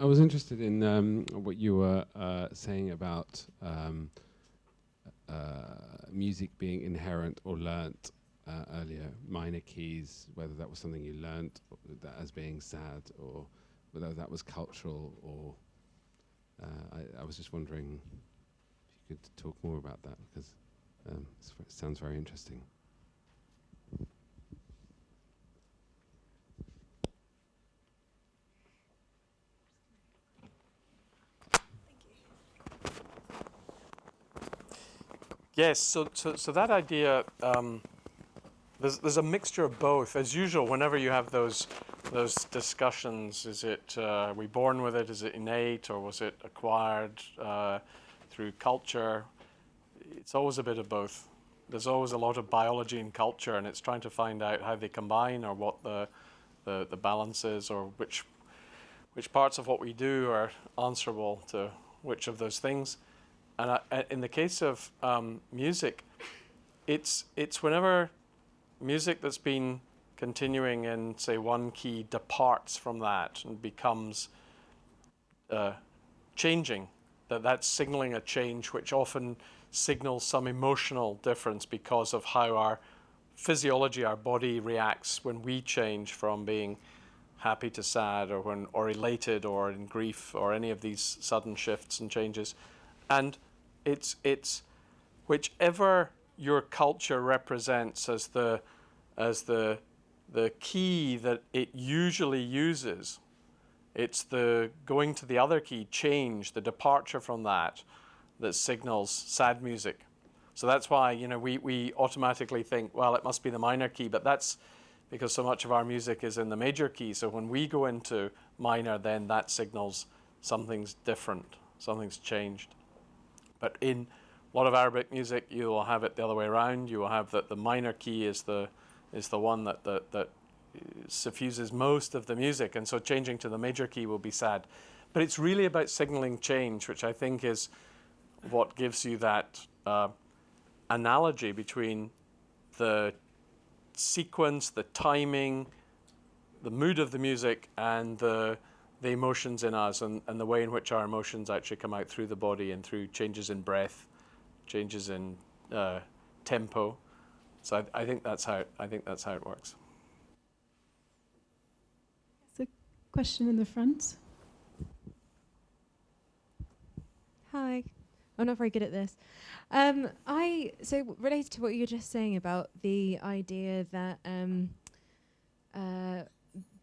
I was interested in what you were saying about music being inherent or learnt earlier, minor keys, whether that was something you learnt that as being sad, or whether that was cultural, or I was just wondering if you could talk more about that, because it sounds very interesting. Yes, so that idea, there's a mixture of both. As usual, whenever you have those discussions, is it are we born with it? Is it innate, or was it acquired through culture? It's always a bit of both. There's always a lot of biology and culture, and it's trying to find out how they combine, or what the balance is, or which parts of what we do are answerable to which of those things. And in the case of music, it's whenever music that's been continuing in, say, one key departs from that and becomes changing, that's signaling a change, which often signals some emotional difference because of how our physiology, our body reacts when we change from being happy to sad, or elated, or in grief, or any of these sudden shifts and changes. And it's whichever your culture represents as the key that it usually uses. It's the going to the other key, change, the departure from that signals sad music. So that's why, we automatically think, well, it must be the minor key, but that's because so much of our music is in the major key. So when we go into minor, then that signals something's different, something's changed. But in a lot of Arabic music, you will have it the other way around. You will have that the minor key is the one that suffuses most of the music, and so changing to the major key will be sad. But it's really about signaling change, which I think is what gives you that analogy between the sequence, the timing, the mood of the music, and the emotions in us, and the way in which our emotions actually come out through the body and through changes in breath, changes in tempo. So I think that's how it works. There's a question in the front. Hi, I'm not very good at this. So related to what you were just saying about the idea that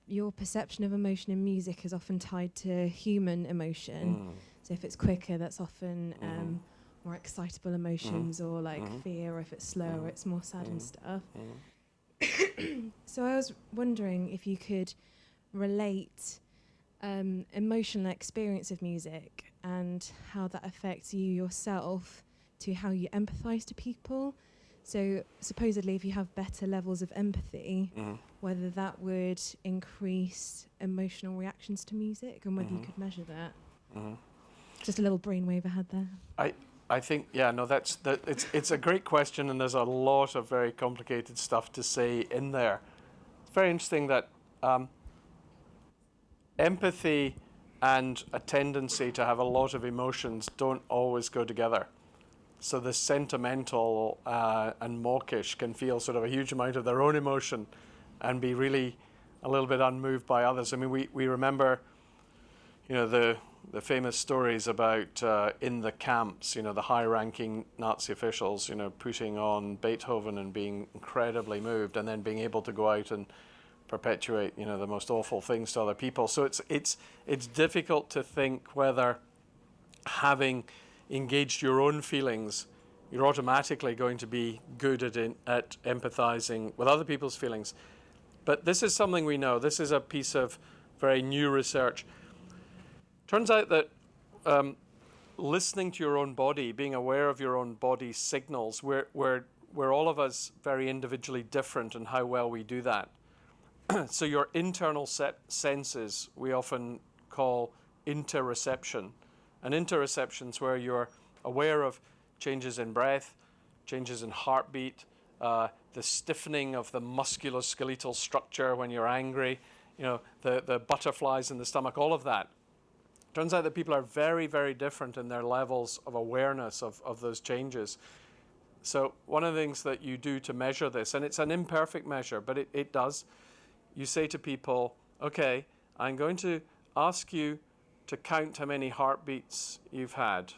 your perception of emotion in music is often tied to human emotion. So if it's quicker, that's often more excitable emotions, or like fear, or if it's slower, it's more sad and stuff. So I was wondering if you could relate emotional experience of music and how that affects you yourself to how you empathize to people. So supposedly if you have better levels of empathy, whether that would increase emotional reactions to music, and whether you could measure that. Just a little brainwave I had there. I think, it's a great question, and there's a lot of very complicated stuff to say in there. It's very interesting that empathy and a tendency to have a lot of emotions don't always go together. So the sentimental and mawkish can feel sort of a huge amount of their own emotion and be really a little bit unmoved by others. I mean, we remember, the famous stories about in the camps, the high-ranking Nazi officials, putting on Beethoven and being incredibly moved, and then being able to go out and perpetuate, the most awful things to other people. So it's difficult to think whether having engaged your own feelings, you're automatically going to be good at empathizing with other people's feelings. But this is something we know. This is a piece of very new research. Turns out that listening to your own body, being aware of your own body signals, we're all of us very individually different in how well we do that. So your internal senses we often call interoception. And interoception's where you're aware of changes in breath, changes in heartbeat, the stiffening of the musculoskeletal structure when you're angry, the butterflies in the stomach, all of that. Turns out that people are very, very different in their levels of awareness of those changes. So one of the things that you do to measure this, and it's an imperfect measure, but it does, you say to people, okay, I'm going to ask you to count how many heartbeats you've had.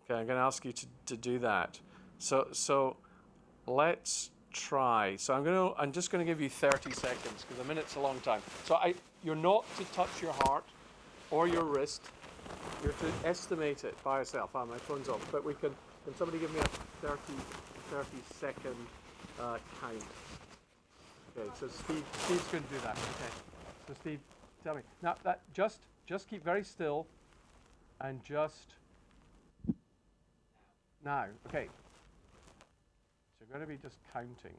Okay, I'm going to ask you to do that. So let's try. So I'm just going to give you 30 seconds because a minute's a long time. So you're not to touch your heart or your wrist. You're to estimate it by yourself. My phone's off, but can somebody give me a 30 second count? Okay, so Steve's going to do that. Okay, so Steve, tell me now. That just keep very still, and just now. Okay, so you're going to be just counting.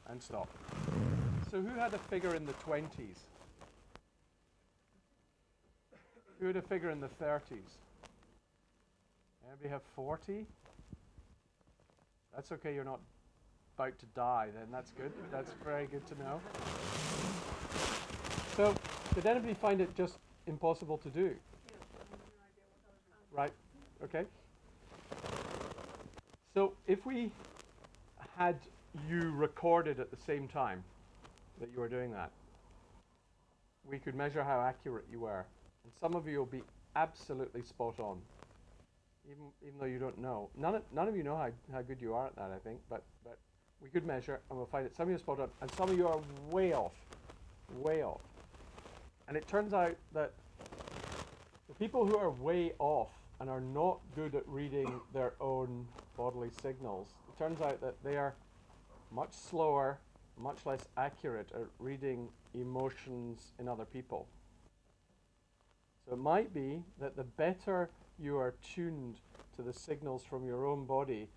And stop. So who had a figure in the 20s? Who had a figure in the 30s? Anybody have 40? That's okay, you're not about to die then, that's good. That's very good to know. So, did anybody find it just impossible to do? Right, okay. So, if we had you recorded at the same time that you were doing that, we could measure how accurate you were. And some of you will be absolutely spot on, even though you don't know. None of you know how good you are at that, I think, but we could measure and we'll find it. Some of you are spot on, and some of you are way off. And it turns out that the people who are way off and are not good at reading their own bodily signals, it turns out that they are much slower, much less accurate at reading emotions in other people. So it might be that the better you are tuned to the signals from your own body,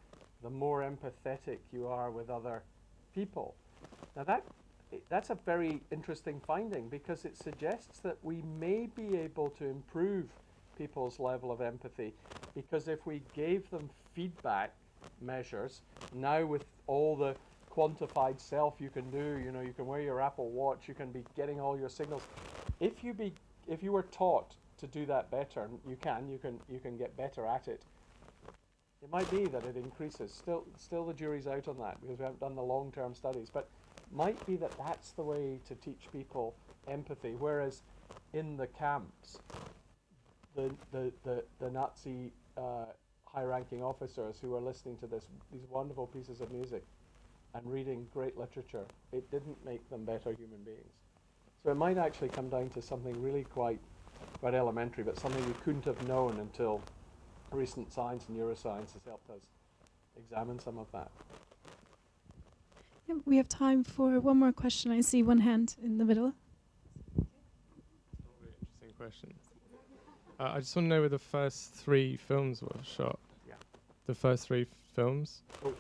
the more empathetic you are with other people. Now that's a very interesting finding because it suggests that we may be able to improve people's level of empathy, because if we gave them feedback measures, now with all the quantified self you can do, you can wear your Apple Watch, you can be getting all your signals. If you were taught to do that better, you can get better at it. It might be that it increases. Still the jury's out on that because we haven't done the long-term studies, but might be that that's the way to teach people empathy. Whereas in the camps, the Nazi high-ranking officers who were listening to these wonderful pieces of music and reading great literature, it didn't make them better human beings. So it might actually come down to something really quite elementary, but something we couldn't have known until recent science and neuroscience has helped us examine some of that. Yeah, we have time for one more question. I see one hand in the middle. Very interesting question. I just want to know where the first 3 films were shot. Yeah. The first 3 films. Oh.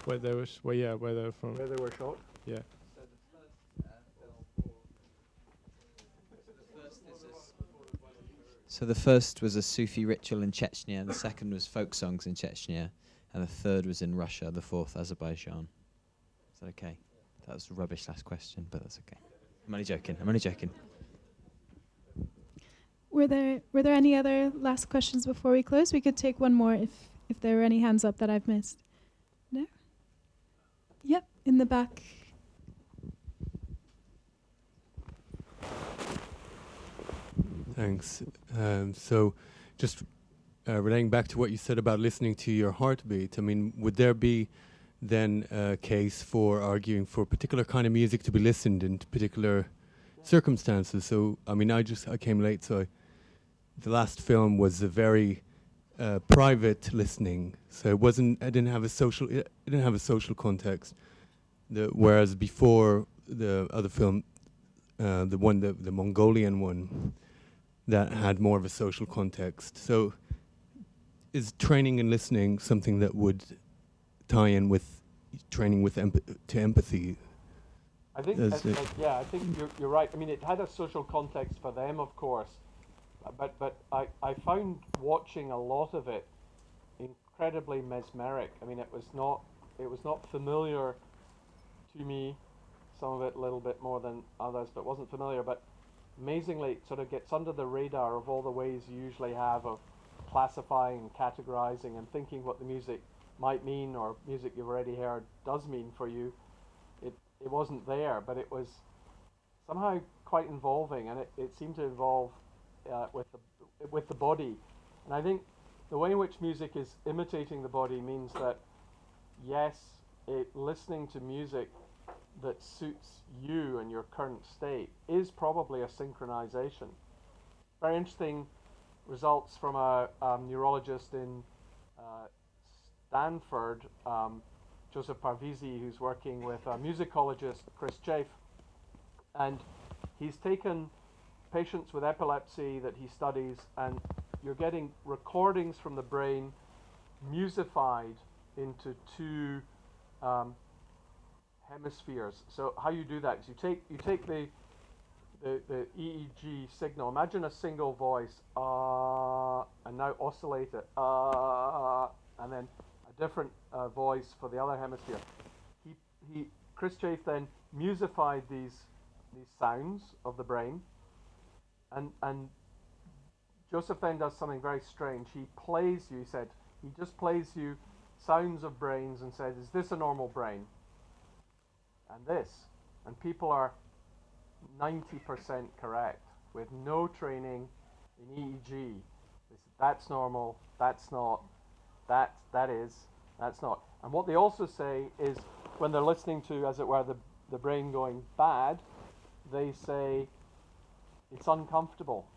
Where they were where they were from. Where they were shot? Yeah. So the first was a Sufi ritual in Chechnya, the second was folk songs in Chechnya, and the third was in Russia, the fourth Azerbaijan. Is that okay? That was a rubbish last question, but that's okay. I'm only joking. Were there any other last questions before we close? We could take one more if there are any hands up that I've missed. No? Yep, in the back. Thanks. So just relating back to what you said about listening to your heartbeat, I mean, would there be then a case for arguing for a particular kind of music to be listened in particular circumstances? So, I mean, I came late, so the last film was a very private listening, so it didn't have a social context. Whereas before the other film, the Mongolian one, that had more of a social context. So is training and listening something that would tie in with training with to empathy? I think, I think you're right. I mean, it had a social context for them, of course, but I found watching a lot of it incredibly mesmeric. I mean, it was not familiar to me. Some of it a little bit more than others, but wasn't familiar. But amazingly, it sort of gets under the radar of all the ways you usually have of classifying and categorizing and thinking what the music might mean, or music you've already heard does mean for you. It wasn't there, but it was somehow quite involving, and it seemed to involve with the body. And I think the way in which music is imitating the body means that, yes, listening to music that suits you and your current state is probably a synchronization. Very interesting results from a neurologist in Stanford, Joseph Parvizi, who's working with a musicologist, Chris Chafe, and he's taken patients with epilepsy that he studies, and you're getting recordings from the brain musified into two hemispheres. So how you do that is you take the EEG signal. Imagine a single voice, and now oscillate it, and then a different voice for the other hemisphere. Chris Chafe then musified these sounds of the brain, and Joseph then does something very strange. He plays you. He said he just plays you sounds of brains and says, "Is this a normal brain?" And this, and people are 90% correct with no training in EEG. They said, that's normal, that's not, that is, that's not. And what they also say is, when they're listening to, as it were, the brain going bad, they say it's uncomfortable.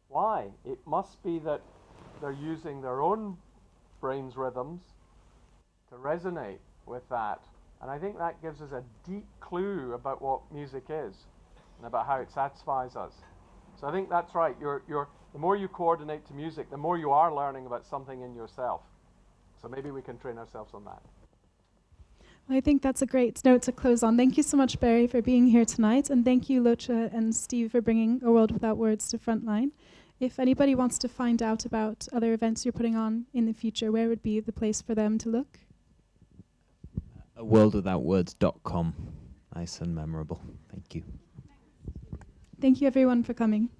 Why? It must be that they're using their own brain's rhythms to resonate with that. And I think that gives us a deep clue about what music is and about how it satisfies us. So I think that's right. The more you coordinate to music, the more you are learning about something in yourself. So maybe we can train ourselves on that. Well, I think that's a great note to close on. Thank you so much, Barry, for being here tonight. And thank you, Lotje and Steve, for bringing A World Without Words to Frontline. If anybody wants to find out about other events you're putting on in the future, where would be the place for them to look? aworldwithoutwords.com. Nice and memorable. Thank you. Thank you, everyone, for coming.